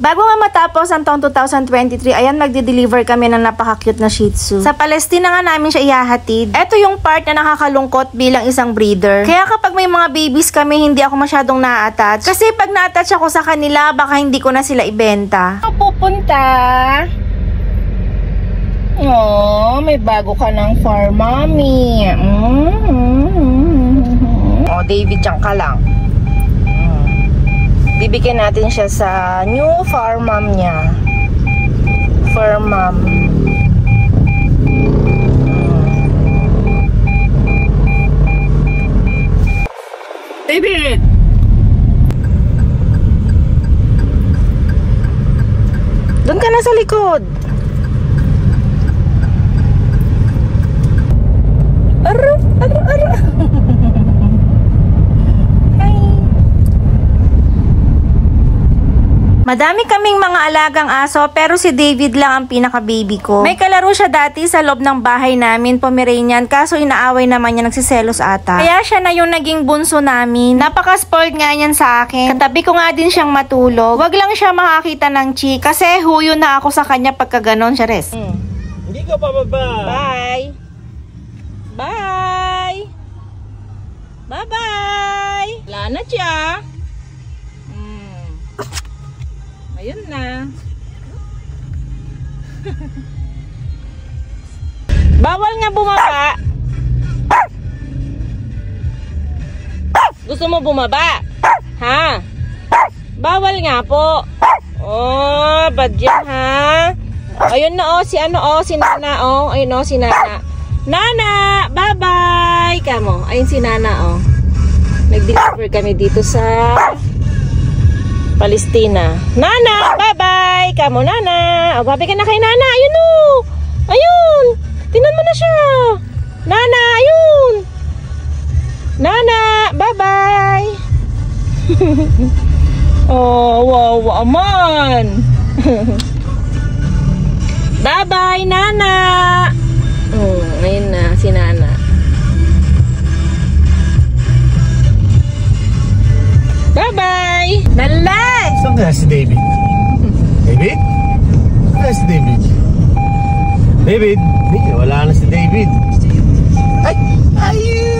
Bago nga matapos ang taong 2023, ayan, magde-deliver kami ng napaka-cute na Shih Tzu. Sa Palestina nga namin siya ihahatid. Ito yung part na nakakalungkot bilang isang breeder. Kaya kapag may mga babies kami, hindi ako masyadong na-attach. Kasi pag na-attach ako sa kanila, baka hindi ko na sila ibenta. Pupunta. Oh, may bago ka ng fur, mommy. Oh, David, dyan ka lang. Bibigyan natin siya sa new fur mom niya. Fur mom. David! Doon ka na sa likod. Aro, aro, aro. Madami kaming mga alagang aso pero si David lang ang pinaka-baby ko. May kalaro siya dati sa loob ng bahay namin, Pomeranian, kaso inaaway naman niya, nagsiselos ata. Kaya siya na yung naging bunso namin. Napaka-spoiled nga niyan sa akin. Katabi ko nga din siyang matulog. Wag lang siya makakita ng chi kasi huyo na ako sa kanya pagka ganon siya, res. Hindi ka pababa. Bye! Bye! Bye-bye! Wala na siya. Ayun na. Bawal nga bumaba. Gusto mo bumaba? Ha? Bawal nga po. Oh, badyan ha. Ayun na si si Nana Ayun si Nana. Nana, bye-bye. Kamo, ayun si Nana Nag-deliver kami dito sa Palestina. Nana, bye-bye! Kamo, Nana. O, babi ka na kay Nana. Ayun Ayun! Tingnan mo na siya. Nana, ayun! Nana, bye-bye! Oh, wow, aman! Bye-bye, Nana! Ayun na, si Nana. Bye-bye! Nalag! Saan kaya si David? David? Kaya si David? David? Wala na si David. Ay! Ayun!